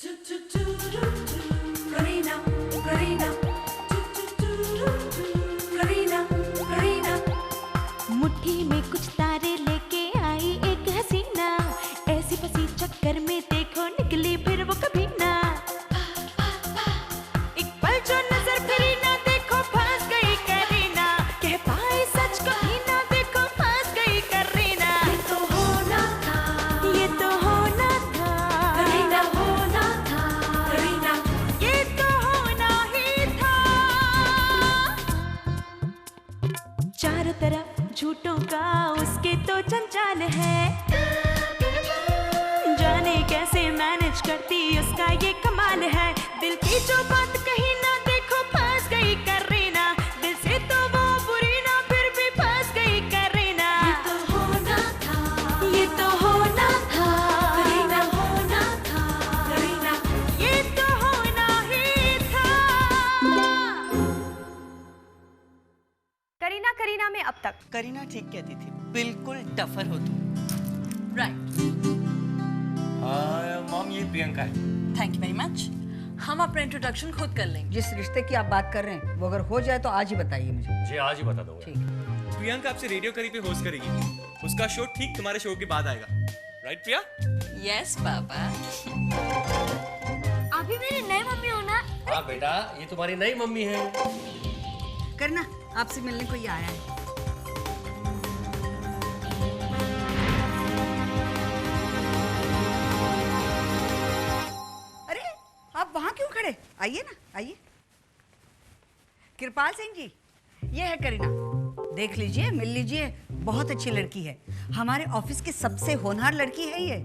करीना करीना करीना करीना मुट्ठी में कुछ तारे लेके आई एक हसीना, ऐसी फंसी चक्कर में देखो निकली फिर वो कभी ना। एक पल जो नजर फिरी ना देखो फंस गई करीना, कह पाए सच कभी ना देखो फंस गई करीना। ये तो होना था, ये तो होना था करीना होना था, करीना ये तो होना ही था। चारों तरफ झूठों का उसके तो जंजाल है, जाने कैसे मैनेज करती उसका ये कमाल है। दिल की जो बात कही ना देखो फंस गई करीना, दिल से तो वो बुरी ना फिर भी फंस गई करीना। ये तो होना था, ये तो होना था करीना होना था, करीना ये तो होना ही था। करीना करीना में अब तक करीना ठीक कहती थी, बिल्कुल टफर हो तुम। राइट। मॉम ये प्रियंका है। Thank you very much. हम अपना इंट्रोडक्शन खुद कर लेंगे। जिस रिश्ते की आप बात कर रहे हैं वो अगर हो जाए तो आज ही बताइए मुझे। जी आज ही बता दूंगा। ठीक है। प्रियंका आपसे रेडियो करी पे होस्ट करेगी। उसका शो ठीक तुम्हारे शो के बाद आएगा, राइट प्रिया? Yes papa. आप ही मेरी नई मम्मी हो ना? हाँ बेटा, ये तुम्हारी नई मम्मी है। करना आपसे मिलने कोई आया है। अरे आप वहां क्यों खड़े? आइए ना, आइए। कृपाल सिंह जी, ये है करीना, देख लीजिए, मिल लीजिए। बहुत अच्छी लड़की है, हमारे ऑफिस की सबसे होनहार लड़की है ये।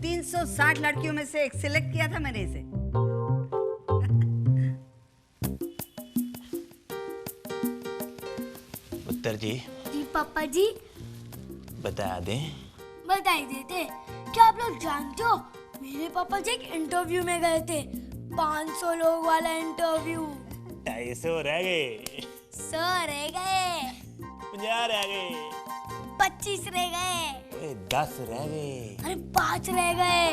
360 लड़कियों में से एक सिलेक्ट किया था मैंने इसे। उत्तर जी जी पापा जी बता दें। बताई देते। क्या आप लोग जानते हो मेरे पापा जी एक इंटरव्यू में गए थे, 500 लोग वाला इंटरव्यू। 250 रह गए, 100 रह गए, 50 रह गए, 25 रह गए, 10 रह गए, अरे 5 रह गए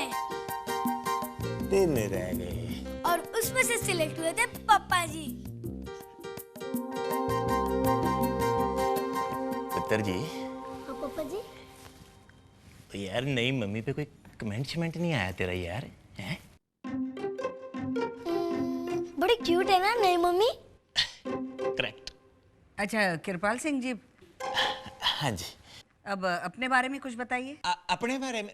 3 रह गए। और उसमें से सिलेक्ट हुए थे पापा जी। उत्तर जी हाँ पापा जी। तो यार नई मम्मी पे कोई कमेंट शमेंट नहीं आया तेरा यार? हैं? बड़ी क्यूट है ना नई मम्मी? करेक्ट। अच्छा कृपाल सिंह जी, हाँ जी। अब अपने बारे में कुछ बताइए। अपने बारे में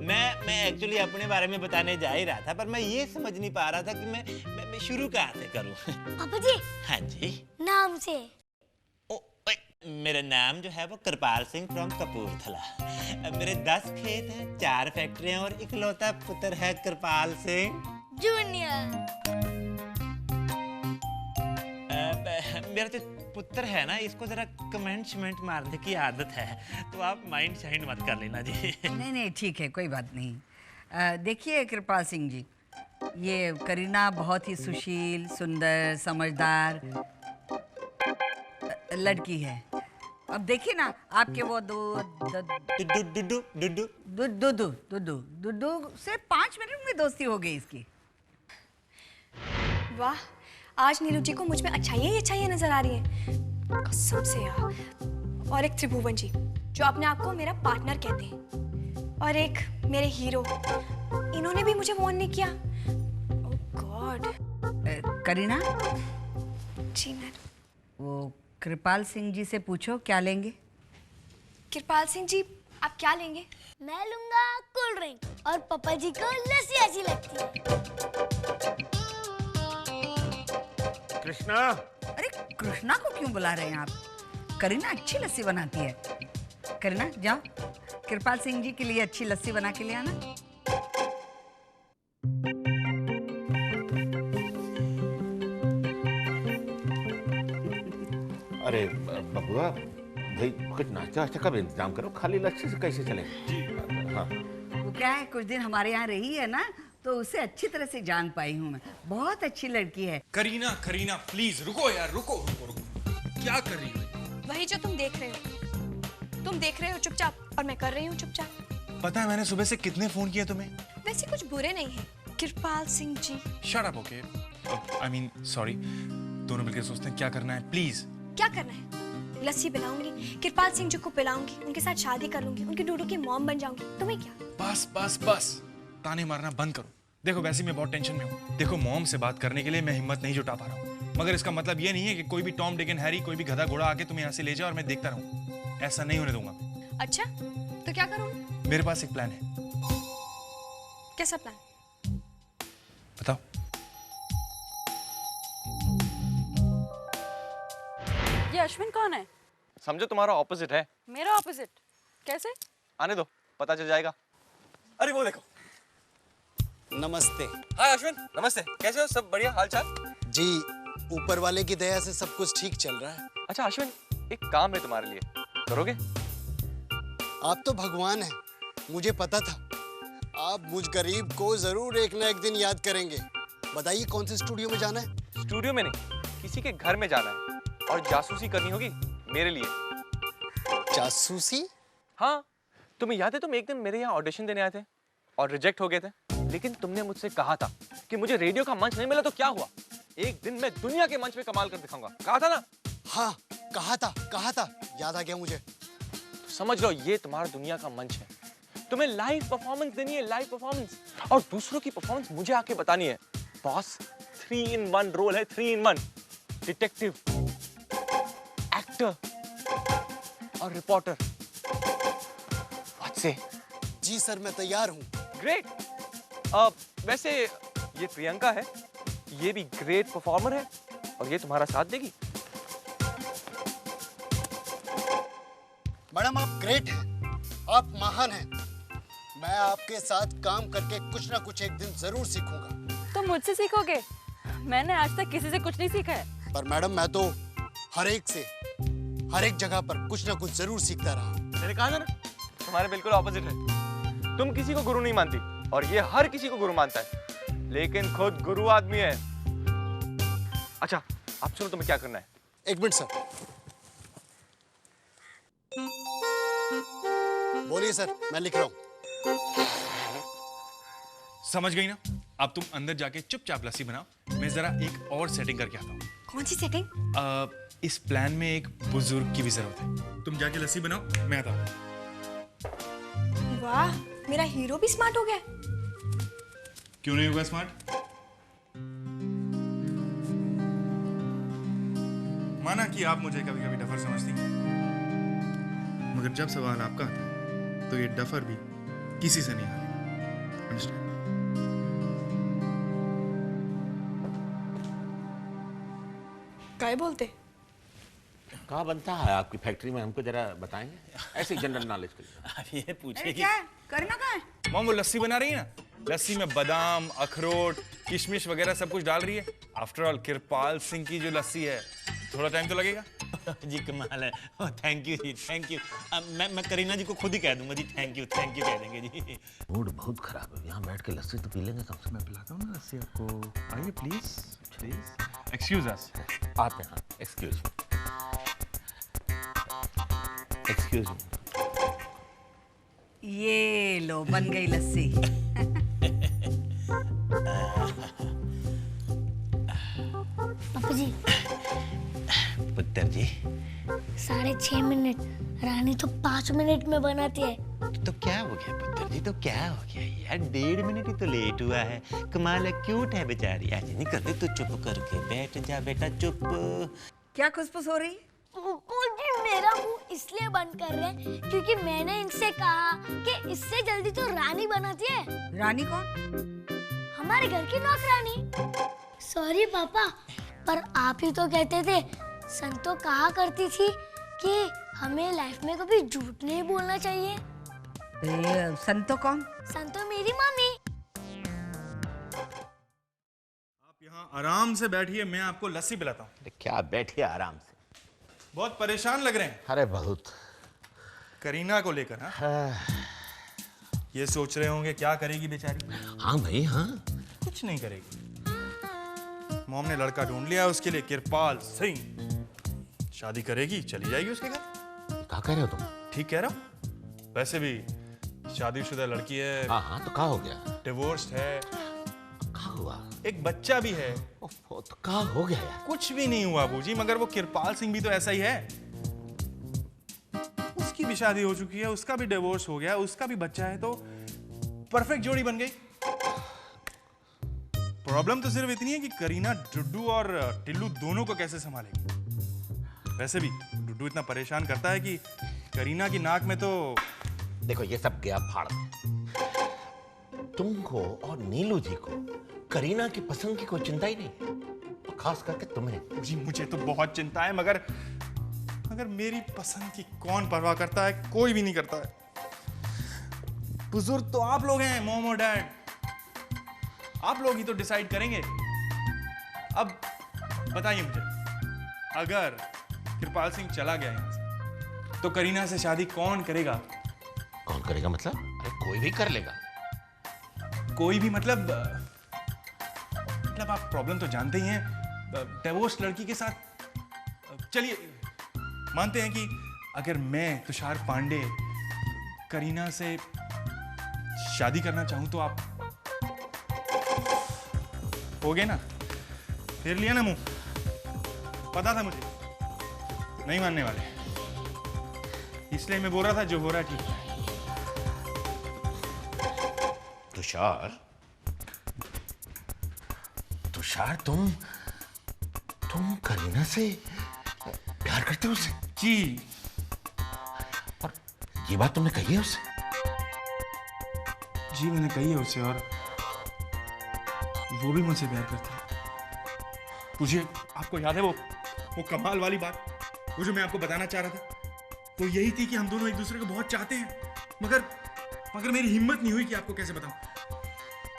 मैं एक्चुअली अपने बारे में बताने जा ही रहा था, पर मैं ये समझ नहीं पा रहा था कि मैं शुरू कहाँ से करूँ। पापा जी हाँ जी। नाम से। मेरा नाम जो है वो कृपाल सिंह फ्रॉम कपूरथला। मेरे 10 खेत हैं, 4 फैक्ट्रियां और इकलौता पुत्र है कृपाल सिंह जूनियर। मेरा जो पुत्र है ना, इसको जरा कमेंट शमेंट मारने की आदत है, तो आप माइंड शाइंड मत कर लेना जी। नहीं नहीं ठीक है, कोई बात नहीं। देखिए कृपाल सिंह जी, ये करीना बहुत ही सुशील, सुंदर, समझदार लड़की है। अब देखिए ना, आपके वो दुद्दू से 5 मिनट में दोस्ती हो गई इसकी। वाह, आज नीलू जी को मुझ में अच्छाइयाँ ही अच्छाइयाँ नजर आ रही हैं, कसम से यार। और एक त्रिभुवन जी जो अपने आप को मेरा पार्टनर कहते हैं, और एक मेरे हीरो, इन्होंने भी मुझे वार्न नहीं किया। ओह गॉड। करीना, जी मैडम। वो कृपाल सिंह जी से पूछो क्या लेंगे। कृपाल सिंह जी आप क्या लेंगे? मैं लूंगा कोल्ड ड्रिंक और पापा जी को लस्सी अच्छी लगती है। कृष्णा। अरे कृष्णा को क्यों बुला रहे हैं आप? करीना अच्छी लस्सी बनाती है। करीना जाओ, कृपाल सिंह जी के लिए अच्छी लस्सी बना के ले आना। अरे बबुआ भाई, कुछ नाश्ता वास्ता का भी इंतजाम करो, खाली लच्छी से कैसे चले? हाँ। वो क्या है, कुछ दिन हमारे यहाँ रही है ना, तो उसे अच्छी तरह से जान पाई हूँ मैं। बहुत अच्छी लड़की है। करीना करीना प्लीज रुको यार, रुको रुको रुको। क्या कर रही हो? वही जो तुम देख रहे हो, तुम देख रहे हो चुपचाप और मैं कर रही हूँ चुपचाप। पता है मैंने सुबह से कितने फोन किए तुम्हें? वैसे कुछ बुरे नहीं है, Kripal Singh ji. Shut up, okay? I mean sorry. दोनों मिलकर सोचते हैं क्या करना है, प्लीज। क्या करना है? लस्सी पिलाऊंगी, कृपाल सिंह जी को पिलाऊंगी, उनके साथ शादी कर लूंगी, उनकी डूडू की मॉम बन जाऊंगी। तुम्हें क्या? बस बस बस, ताने मारना बंद करो। देखो वैसे ही मैं बहुत टेंशन में हूँ। देखो मॉम से बात करने के लिए मैं हिम्मत नहीं जुटा पा रहा हूँ, मगर इसका मतलब ये नहीं है कि कोई भी टॉम डिक एंड हैरी, कोई भी गधा घोड़ा आके तुम्हें यहाँ से ले जाए और मैं देखता रहूँ। ऐसा नहीं होने दूंगा। अच्छा, तो क्या करूंगी? मेरे पास एक प्लान है। कैसा प्लान? बताओ। ये अश्विन कौन है? समझो तुम्हारा ऑपोजिट है। मेरा ऑपोजिट? कैसे? आने दो, पता चल जाएगा। अरे वो देखो। नमस्ते। हाय अश्विन, नमस्ते। कैसे हो? सब बढ़िया? हाल चाल? जी, ऊपर वाले की दया से सब कुछ ठीक चल रहा है। अच्छा अश्विन, एक काम है तुम्हारे लिए, करोगे? आप तो भगवान हैं, मुझे पता था। आप मुझ गरीब को जरूर एक ना एक दिन याद करेंगे। बताइए कौन से स्टूडियो में जाना है? स्टूडियो में नहीं, किसी के घर में जाना है और जासूसी करनी होगी मेरे लिए। जासूसी? हाँ, तुम्हें याद है तुम एक दिन मेरे यहाँ ऑडिशन देने आए थे और रिजेक्ट हो गए थे, लेकिन तुमने मुझसे कहा था कि मुझे रेडियो का मंच नहीं मिला तो क्या हुआ, एक दिन मैं दुनिया के मंच पे कमाल कर दिखाऊंगा। कहा था ना? हाँ, कहा था, याद आ गया मुझे। तो समझ लो ये तुम्हारा दुनिया का मंच है। तुम्हें लाइव परफॉर्मेंस देनी है, लाइव परफॉर्मेंस, और दूसरों की परफॉर्मेंस मुझे आके बतानी है। बॉस, 3 in 1 रोल है, 3 in 1। डिटेक्टिव, एक्टर और रिपोर्टर। से जी सर, मैं तैयार हूँ। ग्रेट। वैसे ये प्रियंका है, ये भी ग्रेट परफॉर्मर है और ये तुम्हारा साथ देगी। मैडम आप ग्रेट हैं, आप महान हैं। मैं आपके साथ काम करके कुछ ना कुछ एक दिन जरूर सीखूंगा। तुम मुझसे सीखोगे? मैंने आज तक किसी से कुछ नहीं सीखा है। पर मैडम मैं तो हर एक जगह पर कुछ ना कुछ जरूर सीखता रहा। मैंने कहा था ना, तुम्हारे बिल्कुल ऑपोजिट है। तुम किसी को गुरु नहीं मानती और ये हर किसी को गुरु मानता है, लेकिन खुद गुरु आदमी है। अच्छा अब सुनो तुम्हें क्या करना है। एक मिनट सर। बोलिए सर, मैं लिख रहा हूँ। समझ गई ना? अब तुम अंदर जाके चुपचाप लस्सी बनाओ, मैं जरा एक और सेटिंग करके आता हूँ। कौन सी सेटिंग? इस प्लान में एक बुजुर्ग की भी जरूरत है। तुम जाके लस्सी बनाओ, मैं आता हूँ। वाह, मेरा हीरो भी स्मार्ट हो गया। क्यों नहीं होगा स्मार्ट? माना कि आप मुझे कभी कभी डफर समझती हैं, मगर जब सवाल आपका आता है तो ये डफर भी किसी से नहीं हारेगा। अंडरस्टैंड? क्या बोलते? कहाँ बनता है आपकी फैक्ट्री में, हमको जरा बताएंगे, ऐसे जनरल नॉलेज के लिए। अब ये पूछे कि क्या करना कहाँ है? मॉम वो लस्सी बना रही है ना, लस्सी में बादाम, अखरोट, किशमिश वगैरह सब कुछ डाल रही है। आफ्टर ऑल कृपाल सिंह की जो लस्सी है, थोड़ा टाइम तो लगेगा। जी कमाल है। थैंक यू जी, थैंक यू। मैं करीना जी को खुद ही कह दूंगा जी, थैंक यू कह देंगे जी। मूड बहुत खराब है, यहाँ बैठ के लस्सी तो पी लेंगे कम से कम। मैं पिलाता हूँ ना लस्सी आपको, आइए प्लीज प्लीज। एक्सक्यूज अस। आप यहाँ, एक्सक्यूज मी। ये लो, बन गई लस्सी। पापा जी, पुत्र जी 6.5 मिनट, रानी तो 5 मिनट में बनाती है। तो क्या हो गया पुत्र जी, तो क्या हो गया यार, 1.5 मिनट ही तो लेट हुआ है। कमाल है, क्यूट है बेचारी। आज नहीं करते तो चुप करके बैठ जा बेटा, चुप। क्या खुशफुस हो रही? जी मेरा मुंह इसलिए बंद कर रहे हैं क्योंकि मैंने इनसे कहा कि इससे जल्दी तो रानी बनाती है। रानी कौन? हमारे घर की नौकरानी। सॉरी पापा, पर आप ही तो कहते थे, संतो कहा करती थी कि हमें लाइफ में कभी झूठ नहीं बोलना चाहिए। संतो कौन? संतो मेरी मम्मी। आप यहाँ आराम से बैठिए, मैं आपको लस्सी पिलाता हूँ। क्या बैठिए आराम से। बहुत परेशान लग रहे हैं। अरे बहुत। करीना को लेकर? हाँ, ये सोच रहे होंगे क्या करेगी बेचारी। हाँ भाई हाँ, कुछ नहीं करेगी। मॉम ने लड़का ढूंढ लिया उसके लिए, कृपाल सिंह। शादी करेगी, चली जाएगी उसके घर। क्या कह रहे हो तुम? ठीक कह रहा हूँ। वैसे भी शादीशुदा लड़की है। हाँ हाँ, तो क्या हो गया? डिवोर्स्ड है, हुआ? एक बच्चा भी है। तो क्या हो गया यार? कुछ भी नहीं हुआ अबूजी, मगर वो कृपाल सिंह भी तो ऐसा ही है। उसकी भी शादी हो चुकी है, उसका भी डिवोर्स हो गया, उसका भी बच्चा है, तो परफेक्ट जोड़ी बन गई। प्रॉब्लम तो सिर्फ इतनी है कि करीना डुड्डू और टिल्लू दोनों को कैसे संभालेगी। वैसे भी डुड्डू इतना परेशान करता है कि करीना की नाक में तो देखो ये सब गया फाड़ में। तुमको और नीलू जी को करीना की पसंद की कोई चिंता ही नहीं है, खास करके तुम्हें। जी मुझे तो बहुत चिंता है, मगर मेरी पसंद की कौन परवाह करता है? कोई भी नहीं करता है। बुजुर्ग तो आप लोग हैं, मॉम और डैड। आप लोग ही तो डिसाइड करेंगे। अब बताइए मुझे, अगर कृपाल सिंह चला गया यहाँ से, तो करीना से शादी कौन करेगा? कौन करेगा मतलब? अरे कोई भी कर लेगा। कोई भी मतलब आप प्रॉब्लम तो जानते ही हैं। डिवोर्स लड़की के साथ, चलिए मानते हैं कि अगर मैं तुषार पांडे करीना से शादी करना चाहूं तो आप हो गए ना? फेर लिया ना मुंह? पता था मुझे नहीं मानने वाले, इसलिए मैं बोल रहा था जो हो रहा है ठीक है। तुषार तुम करीना से प्यार करते हो उससे? जी। और ये बात तुमने कही है उससे? जी मैंने कही है उससे, और वो भी मुझसे प्यार करती है। मुझे आपको याद है वो कमाल वाली बात, वो जो मैं आपको बताना चाह रहा था, वो यही थी कि हम दोनों एक दूसरे को बहुत चाहते हैं, मगर मेरी हिम्मत नहीं हुई कि आपको कैसे बताऊं।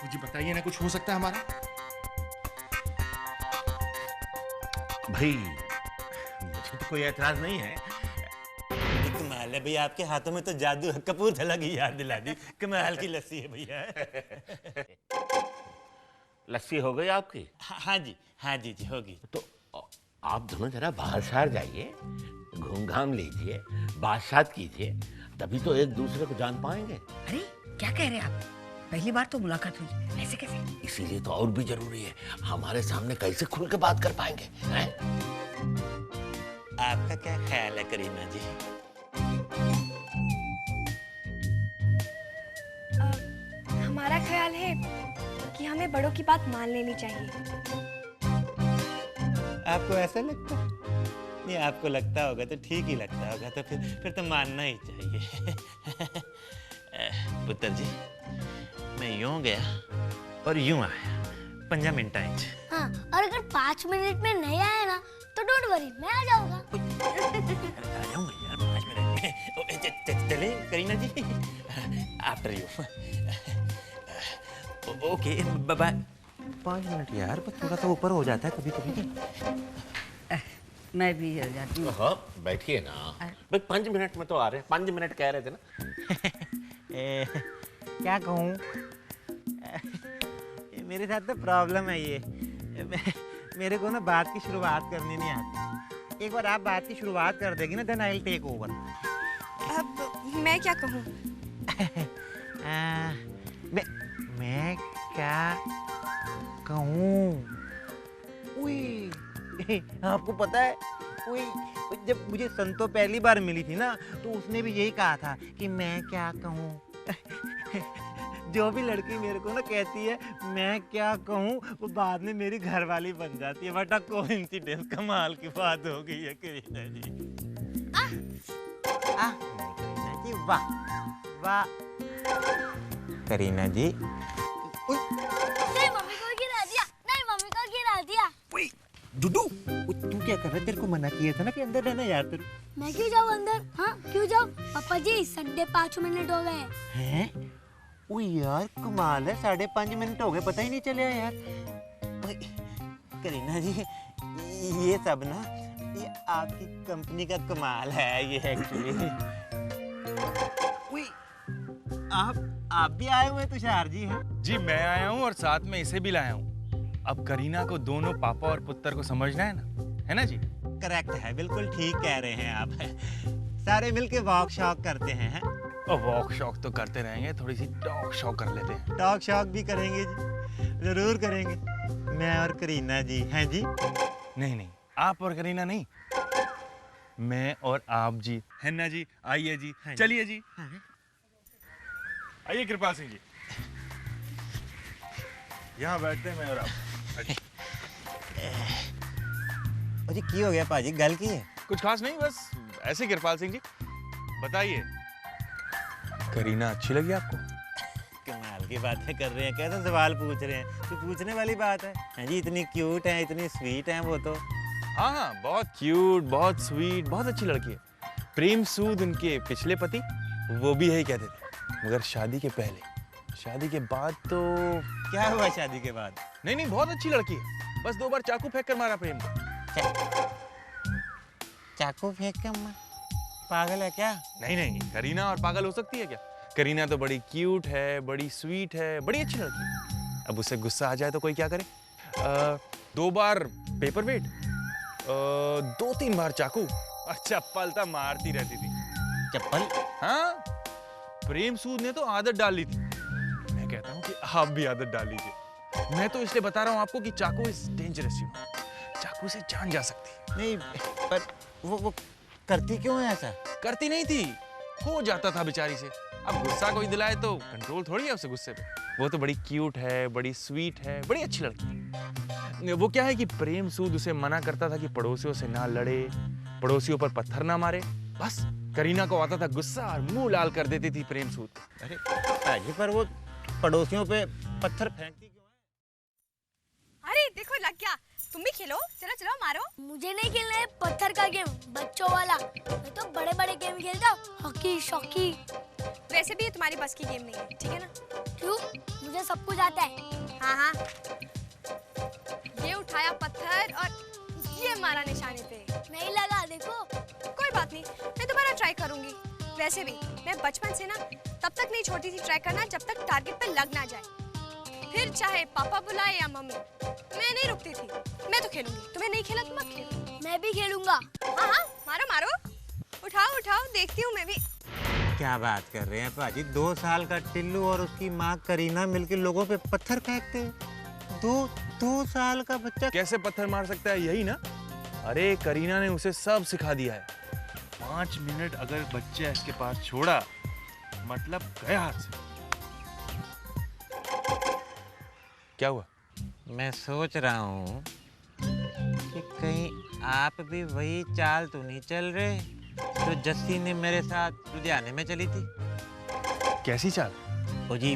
मुझे बताइए ना, कुछ हो सकता है हमारा? भाई मुझे तो कोई एतराज नहीं है। कमाल है भैया, आपके हाथों में तो जादू है। कपूरथला की याद दिला दी। कमाल की लस्सी है भैया। लस्सी हो गई आपकी? हाँ जी होगी। तो आप दोनों जरा बाहर शहर जाइए, घूम घाम लीजिए, बात कीजिए, तभी तो एक दूसरे को जान पाएंगे। अरे क्या कह रहे हैं आप? पहली बार तो मुलाकात हुई, ऐसे कैसे? इसीलिए तो और भी जरूरी है, हमारे सामने कैसे खुल के बात कर पाएंगे, हैं? आपका क्या ख्याल है करीना जी? हमारा ख्याल है कि हमें बड़ों की बात मान लेनी चाहिए। आपको ऐसा लगता है? नहीं, आपको लगता होगा तो ठीक ही लगता होगा, तो फिर तो मानना ही चाहिए। पुत्र जी, मैं यूं गया और यूं आया, 5 मिनट आए। हाँ, और अगर 5 मिनट में नहीं आया ना तो डोंट वरी, मैं आ जाऊंगा। आ जाऊंगा यार 5 मिनट में। चले Kareena ji, after you. Okay bye. 5 minute यार, पर थोड़ा सा ऊपर हो जाता है कभी कभी। मैं भी जाती हूँ। हाँ बैठिए ना भाई, 5 मिनट में तो आ रहे हैं। 5 मिनट कह रहे थे ना। क्या कहूँ, मेरे साथ तो प्रॉब्लम है ये। मेरे को ना बात की शुरुआत करनी नहीं आती। एक बार आप बात की शुरुआत कर देगी ना, then I will take over. अब मैं क्या कहूँ? मैं क्या कहूँ? आपको पता है, जब मुझे संतो पहली बार मिली थी ना, तो उसने भी यही कहा था कि मैं क्या कहूँ। जो भी लड़की मेरे को ना कहती है मैं क्या कहूँ, वो बाद में मेरी घरवाली बन जाती है। बट कोइंसिडेंस, कमाल की बात हो गई है करीना जी। करीना जी वाह वाह। करीना जी, नहीं मम्मी को गिरा दिया, नहीं मम्मी को गिरा दिया। डुडू तू क्या कर रहा है? तेरे को मना किया था ना कि अंदर रहना यार। तेरे मैं क्यों जाऊँ अंदर? हाँ क्यों जाऊँ? पापा जी 5.5 मिनट हो गए हैं? ओ यार कमाल है, 5.5 मिनट हो गए, पता ही नहीं चला यार। करीना जी, ये सब ना, ये आपकी कंपनी का कमाल है ये एक्चुअली। आप भी आए हुए तुषार जी? हैं जी, मैं आया हूँ और साथ में इसे भी लाया हूँ। अब करीना को दोनों पापा और पुत्र को समझना है ना जी? करेक्ट है, बिल्कुल ठीक कह रहे हैं आप। सारे मिलके वॉक शॉक करते हैं। और वॉक शॉक तो करते रहेंगे, थोड़ी सी टॉक शॉक कर लेते हैं। टॉक शॉक भी करेंगे जी। जरूर करेंगे, मैं और करीना जी। हैं जी? नहीं नहीं, आप और करीना नहीं, मैं और आप जी। है ना जी? आइए जी, हाँ जी। चलिए जी। हाँ। आइए कृपाल सिंह जी, यहाँ बैठते हैं मैं और आप। जी की हो गया पाजी, गल की है? कुछ खास नहीं, बस ऐसे। कृपाल सिंह जी बताइए, करीना अच्छी लगी आपको? कमाल की बातें कर रहे हैं, कैसे सवाल पूछ रहे हैं? तो पूछने वाली बात है। हाँ जी, इतनी क्यूट है, इतनी स्वीट है वो तो। हाँ हाँ, बहुत क्यूट, बहुत स्वीट, बहुत अच्छी लड़की है। प्रेम सूद उनके पिछले पति वो भी यही कहते थे, मगर शादी के पहले, शादी के बाद तो क्या हुआ शादी के बाद? नहीं नहीं, बहुत अच्छी लड़की है, बस 2 बार चाकू फेंक कर मारा प्रेम को। चाकू फेंक के पागल है क्या? नहीं नहीं, करीना और पागल हो सकती है क्या? करीना तो बड़ी क्यूट है, बड़ी स्वीट है, बड़ी अच्छी लड़की है। अब उसे गुस्सा आ जाए तो कोई क्या करे? 2 बार पेपर वेट, 2-3 बार चाकू, और चप्पल तो मारती रहती थी। चप्पल? हाँ, प्रेम सूद ने तो आदत डाल ली थी। मैं कहता हूँ कि आप भी आदत डाल लीजिए। मैं तो इसलिए बता रहा हूँ आपको कि चाकू इज डेंजरस, यू नो। चाकू से जान जा सकती। नहीं, पर वो करती क्यों है ऐसा? करती नहीं थी, हो जाता था बेचारी से। अब गुस्सा कोई दिलाए तो कंट्रोल थोड़ी है उसे गुस्से पे। वो तो बड़ी क्यूट है, बड़ी स्वीट है, बड़ी अच्छी लड़की है। वो क्या है कि प्रेम सूद उसे मना करता था कि पड़ोसियों से ना लड़े, पड़ोसियों पर पत्थर ना मारे। बस करीना को आता था गुस्सा और मुंह लाल कर देती थी प्रेम सूद। अरे पाजी, पर वो पड़ोसियों पे पत्थर फेंकती क्यों है? अरे देखो लग गया, तुम भी खेलो, चलो चलो मारो। मुझे नहीं खेलना है पत्थर का गेम, बच्चों वाला। मैं तो बड़े बड़े गेम खेलता हूँ, हॉकी शॉकी। वैसे भी ये तुम्हारी बस की गेम नहीं है, ठीक है ना? क्यों? मुझे सब कुछ आता है। हाँ हाँ, ये उठाया पत्थर और ये मारा निशाने पे। नहीं लगा, देखो। कोई बात नहीं, मैं दोबारा ट्राई करूंगी। वैसे भी मैं बचपन से ना तब तक नहीं छोड़ती थी ट्राई करना जब तक टारगेट पे लग ना जाए। फिर चाहे पापा बुलाए या मम्मी, मैं नहीं रुकती थी। मैं तो खेलूंगी, तुम्हें नहीं खेला तो मत खेलो। मैं भी खेलूंगा। हाँ हाँ, मारो मारो, उठाओ उठाओ, देखती हूँ मैं भी। क्या बात कर रहे हैं पाजी? 2 साल का टिल्लू और उसकी माँ करीना मिलके लोगों पे पत्थर फेंकते हैं। 2 साल का बच्चा कैसे पत्थर मार सकता है, यही ना? अरे करीना ने उसे सब सिखा दिया है। 5 मिनट अगर बच्चा इसके पास छोड़ा, मतलब गया हाथ से। क्या हुआ? मैं सोच रहा हूँ कि कहीं आप भी वही चाल तो नहीं चल रहे जो जस्सी ने मेरे साथ लुधियाने में चली थी। कैसी चाल? ओ जी,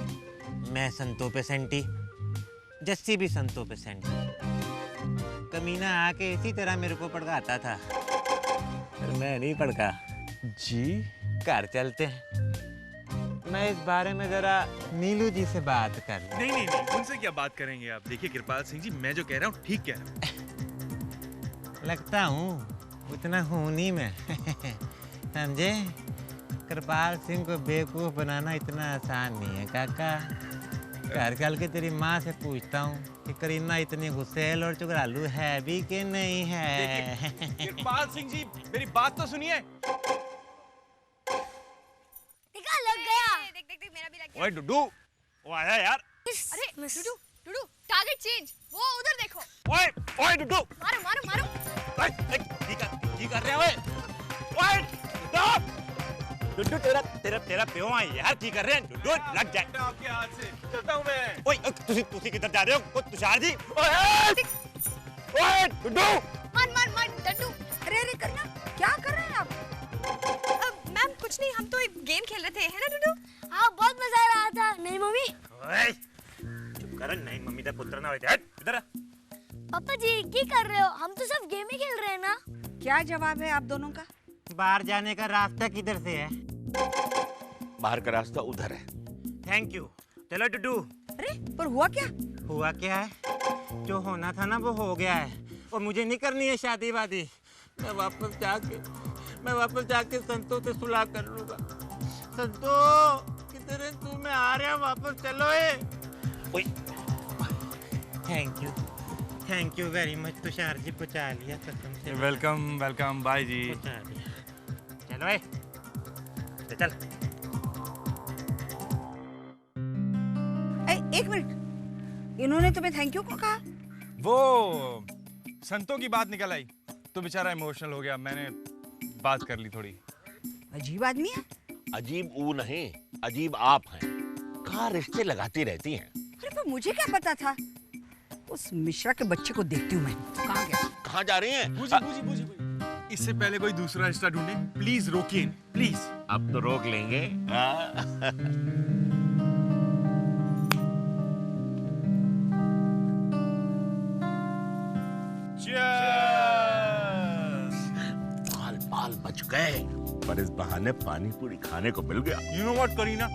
मैं संतो पे सेंटी, जस्सी भी संतो पे सेंटी। कमीना आके इसी तरह मेरे को पड़काता था, पर मैं नहीं पड़का। जी? घर चलते हैं, मैं इस बारे में जरा नीलू जी से बात कर लूं। नहीं नहीं नहीं, उनसे क्या बात करेंगे आप? देखिए कृपाल सिंह जी, मैं जो कह रहा हूँ ठीक कह रहा हूँ। लगता हूँ उतना हूँ नहीं मैं। समझे? कृपाल सिंह को बेवकूफ बनाना इतना आसान नहीं है काका। घर चल के तेरी माँ से पूछता हूँ कि करीना इतनी गुस्सैल और चुगरालू है भी कि नहीं है। कृपाल सिंह जी, मेरी बात तो सुनिए। देखा, लग गया। देख देख देख, मेरा भी लग गया। ओए डुडू, वो आया यार। अरे डुडू डुडू, टारगेट चेंज, वो उधर देखो। ओए ओए डुडू, मारो मारो मारो। की कर रहे हैं ओए? ओए डुडू, तेरा प्यो है यार, की कर रहे हैं? डुडू लग जाए आपके हाथ से। चलता हूं मैं। ओए तुसी किधर जा रहे हो? तुषार जी, ओए डुडू, मान मान मान डड्डू। अरे अरे करना, क्या कर रहे हैं आप? मैम कुछ नहीं, हम तो एक गेम खेल रहे थे, है ना डुडू? हाँ, बहुत मजा आ रहा था। नहीं मम्मी? ओए चुप कर, नहीं मम्मी का पुत्र ना हो जाए। इधर आ। पापा जी की कर रहे हो? हम तो सब गेम ही खेल रहे हैं ना। क्या जवाब है आप दोनों का? बाहर जाने का रास्ता किधर से है? बाहर का रास्ता उधर है। Thank you. चलो डुडू। अरे पर हुआ क्या? हुआ क्या है? जो होना था ना वो हो गया है, और मुझे नहीं करनी है शादी वादी। मैं वापस जाके संतो से सुलह कर लूंगा। संतो किधर है तू? मैं आ रहा हूँ, वापस चलो। Thank you very much Tushar ji, पहुंचा लिया कसम से। वेलकम वेलकम, बाय जी। चलो चल। एक मिनट, इन्होंने तुम्हें थैंक यू को कहा? वो संतों की बात निकल आई तो बेचारा इमोशनल हो गया। मैंने बात कर ली थोड़ी। अजीब आदमी है। अजीब वो नहीं, अजीब आप हैं। कहाँ रिश्ते लगाती रहती हैं। अरे पर मुझे क्या पता था? उस मिश्रा के बच्चे को देखती हूँ मैं। कहाँ गया? कहाँ जा रही हैं? बूजी। इससे पहले कोई दूसरा रिश्ता ढूंढे, प्लीज रोकिए, प्लीज। अब तो रोक लेंगे। बाल बाल बच गए, पर इस बहाने पानी पूरी खाने को मिल गया। You know what, Kareena?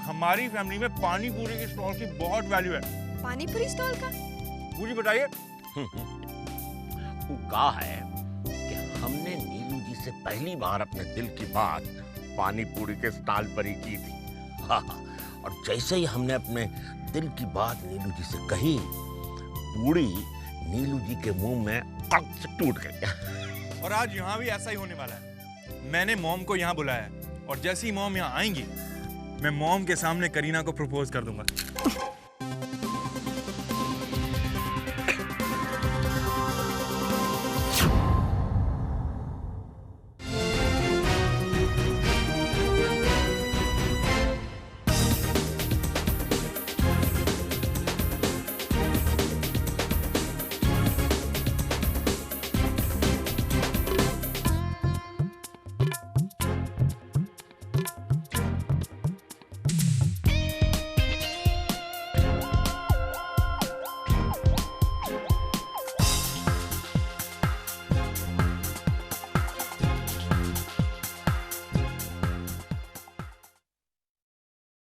हमारी फैमिली में पानी पूरी के स्टॉल की बहुत वैल्यू है। पानी पूरी स्टॉल का? पूरी बताइए। वो कहा है कि हमने नीलू जी से पहली बार अपने दिल की बात पानी पूरी के स्टॉल पर ही की थी। हाँ, और जैसे ही हमने अपने दिल की बात नीलू जी से कही, पूरी नीलू जी के मुंह में कड़क से टूट गई। और आज यहाँ भी ऐसा ही होने वाला है। मैंने मॉम को यहाँ बुलाया है और जैसे ही मॉम यहाँ आएंगी, मैं मॉम के सामने करीना को प्रपोज कर दूंगा।